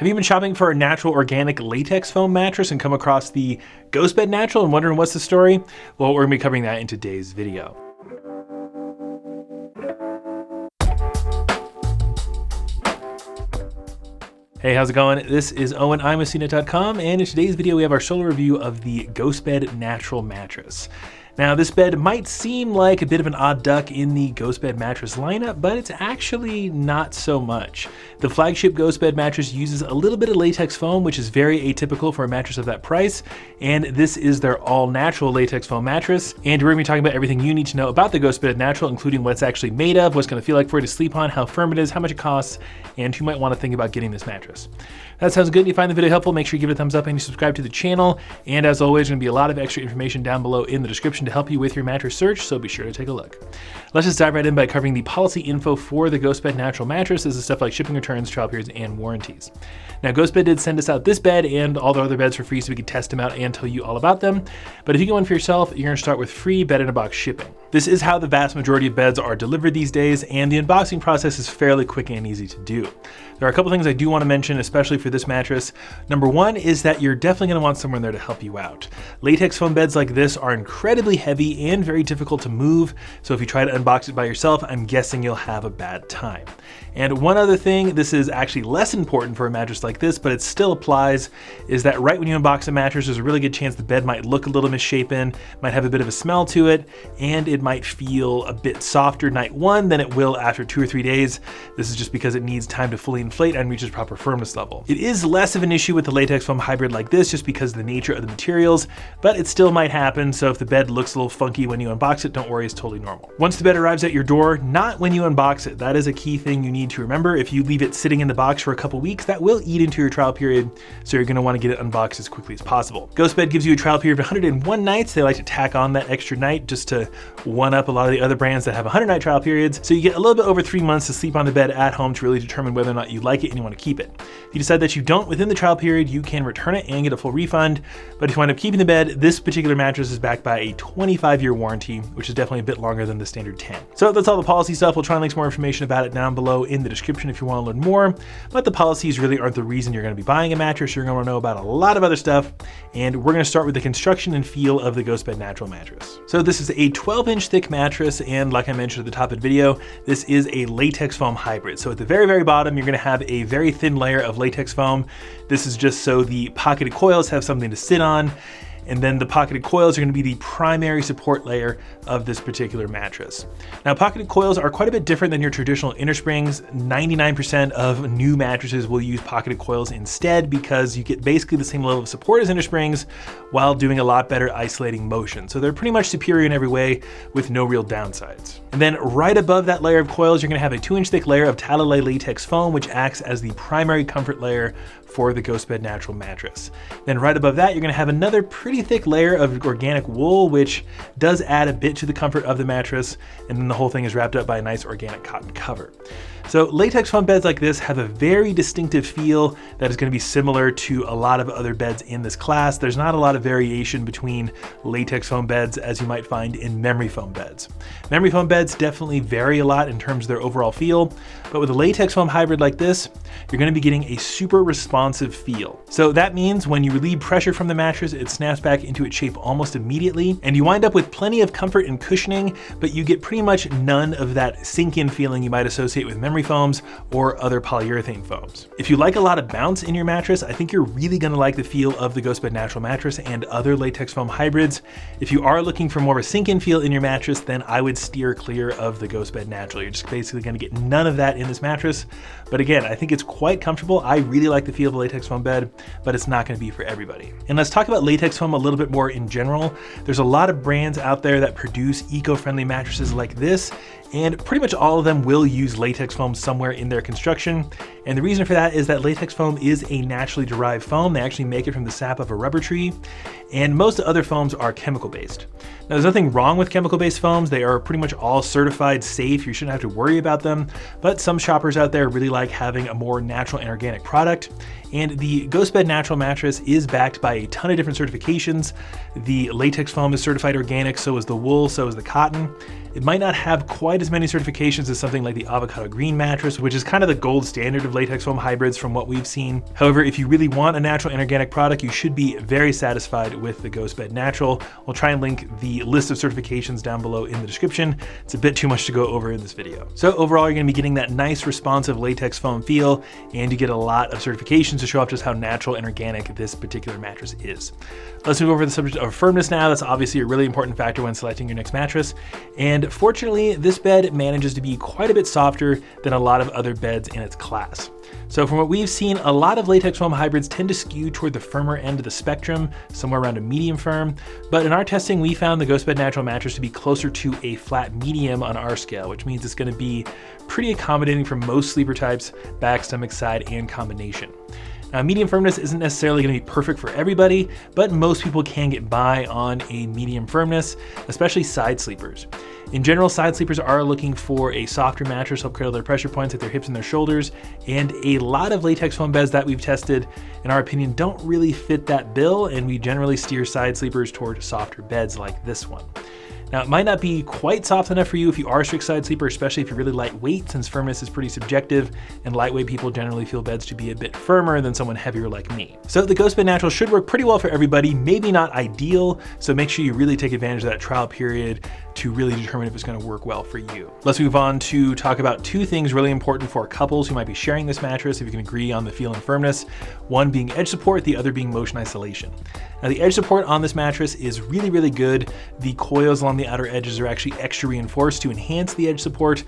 Have you been shopping for a natural organic latex foam mattress and come across the GhostBed Natural and wondering what's the story? Well, we're gonna be covering that in today's video. Hey, how's it going? This is Owen, I'm with CNET.com, and in today's video we have our solo review of the GhostBed Natural mattress. Now, this bed might seem like a bit of an odd duck in the GhostBed mattress lineup, but it's actually not so much. The flagship GhostBed mattress uses a little bit of latex foam, which is very atypical for a mattress of that price, and this is their all-natural latex foam mattress. And we're gonna be talking about everything you need to know about the GhostBed Natural, including what it's actually made of, what's gonna feel like for you to sleep on, how firm it is, how much it costs, and who might wanna think about getting this mattress. That sounds good. If you find the video helpful, make sure you give it a thumbs up and you subscribe to the channel. And as always, there's gonna be a lot of extra information down below in the description to help you with your mattress search, so be sure to take a look. Let's just dive right in by covering the policy info for the GhostBed Natural mattress. This is stuff like shipping, returns, trial periods, and warranties. Now, GhostBed did send us out this bed and all the other beds for free so we could test them out and tell you all about them. But if you get one for yourself, you're gonna start with free bed-in-a-box shipping. This is how the vast majority of beds are delivered these days, and the unboxing process is fairly quick and easy to do. There are a couple things I do want to mention, especially for this mattress. Number one is that you're definitely going to want someone there to help you out. Latex foam beds like this are incredibly heavy and very difficult to move, so if you try to unbox it by yourself, I'm guessing you'll have a bad time. And one other thing, this is actually less important for a mattress like this, but it still applies, is that right when you unbox a mattress, there's a really good chance the bed might look a little misshapen, might have a bit of a smell to it, and it might feel a bit softer night one than it will after 2 or 3 days. This is just because it needs time to fully inflate and reach its proper firmness level. It is less of an issue with the latex foam hybrid like this just because of the nature of the materials, but it still might happen, so if the bed looks a little funky when you unbox it, don't worry, it's totally normal. Once the bed arrives at your door, not when you unbox it. That is a key thing you need to remember. If you leave it sitting in the box for a couple weeks, that will eat into your trial period, so you're gonna wanna get it unboxed as quickly as possible. GhostBed gives you a trial period of 101 nights. They like to tack on that extra night just to one up a lot of the other brands that have 100-night trial periods, so you get a little bit over 3 months to sleep on the bed at home to really determine whether or not you like it and you want to keep it. If you decide that you don't within the trial period, you can return it and get a full refund, but if you wind up keeping the bed, this particular mattress is backed by a 25-year warranty, which is definitely a bit longer than the standard 10. So that's all the policy stuff. We'll try and link some more information about it down below in the description if you want to learn more, but the policies really aren't the reason you're going to be buying a mattress. You're going to want to know about a lot of other stuff, and we're going to start with the construction and feel of the GhostBed Natural mattress. So this is a 12-inch thick mattress, and like I mentioned at the top of the video, this is a latex foam hybrid. So at the very, very bottom, you're going to have a very thin layer of latex foam. This is just so the pocketed coils have something to sit on. And then the pocketed coils are going to be the primary support layer of this particular mattress. Now, pocketed coils are quite a bit different than your traditional inner springs. 99% of new mattresses will use pocketed coils instead because you get basically the same level of support as inner springs while doing a lot better isolating motion. So they're pretty much superior in every way with no real downsides. And then right above that layer of coils, you're going to have a 2-inch thick layer of Talalay latex foam, which acts as the primary comfort layer for the GhostBed Natural mattress. Then right above that, you're going to have another pretty thick layer of organic wool, which does add a bit to the comfort of the mattress, and then the whole thing is wrapped up by a nice organic cotton cover. So latex foam beds like this have a very distinctive feel that is going to be similar to a lot of other beds in this class. There's not a lot of variation between latex foam beds as you might find in memory foam beds. Memory foam beds definitely vary a lot in terms of their overall feel, but with a latex foam hybrid like this, you're going to be getting a super responsive feel. So that means when you relieve pressure from the mattress, it snaps back into its shape almost immediately, and you wind up with plenty of comfort and cushioning, but you get pretty much none of that sink-in feeling you might associate with memory foams or other polyurethane foams. If you like a lot of bounce in your mattress, I think you're really going to like the feel of the GhostBed Natural mattress and other latex foam hybrids. If you are looking for more of a sink-in feel in your mattress, then I would steer clear of the GhostBed Natural. You're just basically going to get none of that in this mattress. But again, I think it's quite comfortable. I really like the feel of a latex foam bed, but it's not going to be for everybody. And let's talk about latex foam a little bit more in general. There's a lot of brands out there that produce eco-friendly mattresses like this, and pretty much all of them will use latex foam somewhere in their construction. And the reason for that is that latex foam is a naturally derived foam. They actually make it from the sap of a rubber tree, and most other foams are chemical-based. Now, there's nothing wrong with chemical-based foams. They are pretty much all certified safe. You shouldn't have to worry about them, but some shoppers out there really like having a more natural and organic product. And the GhostBed Natural mattress is backed by a ton of different certifications. The latex foam is certified organic, so is the wool, so is the cotton. It might not have quite as many certifications as something like the avocado green mattress, which is kind of the gold standard of latex foam hybrids from what we've seen. However, if you really want a natural and organic product, you should be very satisfied with the GhostBed Natural. We'll try and link the list of certifications down below in the description. It's a bit too much to go over in this video. So overall, you're gonna be getting that nice responsive latex foam feel, and you get a lot of certifications to show off just how natural and organic this particular mattress is. Let's move over to the subject of firmness now. That's obviously a really important factor when selecting your next mattress. And fortunately, this bed manages to be quite a bit softer than a lot of other beds in its class. So from what we've seen, a lot of latex foam hybrids tend to skew toward the firmer end of the spectrum, somewhere around a medium firm. But in our testing, we found the GhostBed Natural mattress to be closer to a flat medium on our scale, which means it's gonna be pretty accommodating for most sleeper types, back, stomach, side, and combination. Now, medium firmness isn't necessarily going to be perfect for everybody, but most people can get by on a medium firmness, especially side sleepers. In general, side sleepers are looking for a softer mattress, help cradle their pressure points at their hips and their shoulders, and a lot of latex foam beds that we've tested, in our opinion, don't really fit that bill, and we generally steer side sleepers toward softer beds like this one. Now, it might not be quite soft enough for you if you are a strict side sleeper, especially if you're really lightweight, since firmness is pretty subjective, and lightweight people generally feel beds to be a bit firmer than someone heavier like me. So the GhostBed Natural should work pretty well for everybody, maybe not ideal, so make sure you really take advantage of that trial period to really determine if it's gonna work well for you. Let's move on to talk about two things really important for couples who might be sharing this mattress, if you can agree on the feel and firmness. One being edge support, the other being motion isolation. Now, the edge support on this mattress is really, really good. The coils along the outer edges are actually extra reinforced to enhance the edge support.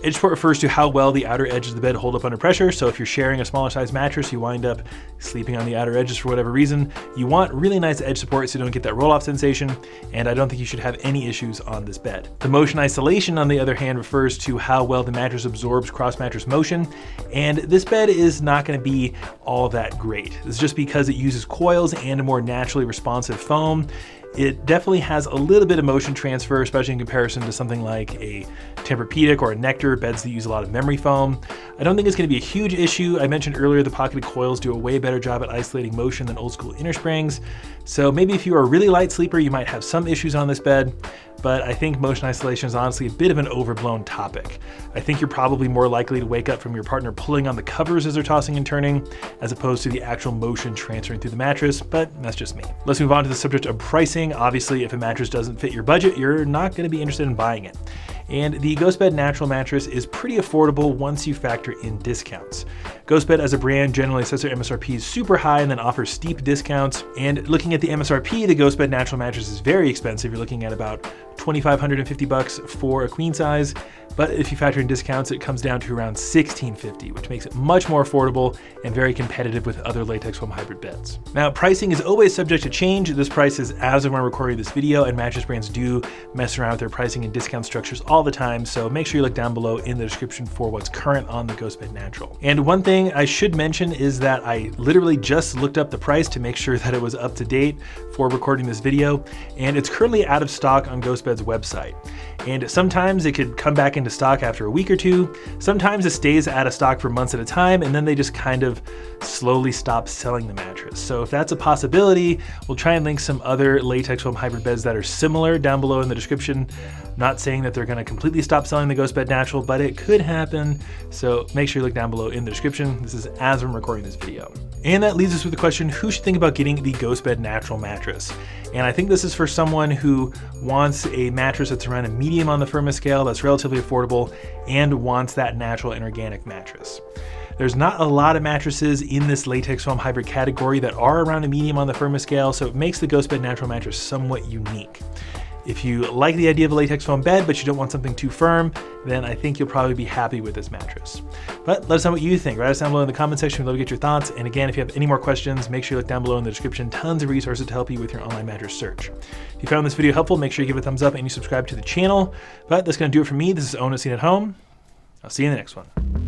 Edge support refers to how well the outer edges of the bed hold up under pressure. So if you're sharing a smaller size mattress, you wind up sleeping on the outer edges for whatever reason, you want really nice edge support so you don't get that roll-off sensation, and I don't think you should have any issues on this bed. The motion isolation, on the other hand, refers to how well the mattress absorbs cross-mattress motion, and this bed is not going to be all that great. This is just because it uses coils and a more naturally responsive foam. It definitely has a little bit of motion transfer, especially in comparison to something like a Tempur-Pedic or a Nectar, beds that use a lot of memory foam. I don't think it's going to be a huge issue. I mentioned earlier the pocketed coils do a way better job at isolating motion than old school inner springs. So maybe if you are a really light sleeper, you might have some issues on this bed, but I think motion isolation is honestly a bit of an overblown topic. I think you're probably more likely to wake up from your partner pulling on the covers as they're tossing and turning, as opposed to the actual motion transferring through the mattress, but that's just me. Let's move on to the subject of pricing. Obviously, if a mattress doesn't fit your budget, you're not going to be interested in buying it. And the GhostBed Natural mattress is pretty affordable once you factor in discounts. GhostBed as a brand generally sets their MSRPs super high and then offers steep discounts. And looking at the MSRP, the GhostBed Natural mattress is very expensive. You're looking at about $2,550 for a queen size. But if you factor in discounts, it comes down to around $1,650, which makes it much more affordable and very competitive with other latex foam hybrid beds. Now, pricing is always subject to change. This price is as of when I'm recording this video, and mattress brands do mess around with their pricing and discount structures all the time. So make sure you look down below in the description for what's current on the GhostBed Natural. And one thing I should mention is that I literally just looked up the price to make sure that it was up to date for recording this video, and it's currently out of stock on GhostBed's website. And sometimes it could come back into stock after a week or two. Sometimes it stays out of stock for months at a time, and then they just kind of slowly stop selling the mattress. So if that's a possibility, we'll try and link some other latex foam hybrid beds that are similar down below in the description. Not saying that they're going to completely stop selling the GhostBed Natural, but it could happen. So make sure you look down below in the description. This is as I'm recording this video. And that leaves us with the question, who should think about getting the GhostBed Natural mattress? And I think this is for someone who wants a mattress that's around a medium on the firmness scale, that's relatively affordable, and wants that natural and organic mattress. There's not a lot of mattresses in this latex foam hybrid category that are around a medium on the firmness scale, so it makes the GhostBed Natural mattress somewhat unique. If you like the idea of a latex foam bed, but you don't want something too firm, then I think you'll probably be happy with this mattress. But let us know what you think. Write us down below in the comment section. We'd love to get your thoughts. And again, if you have any more questions, make sure you look down below in the description. Tons of resources to help you with your online mattress search. If you found this video helpful, make sure you give it a thumbs up and you subscribe to the channel. But that's going to do it for me. This is Owen at Home. I'll see you in the next one.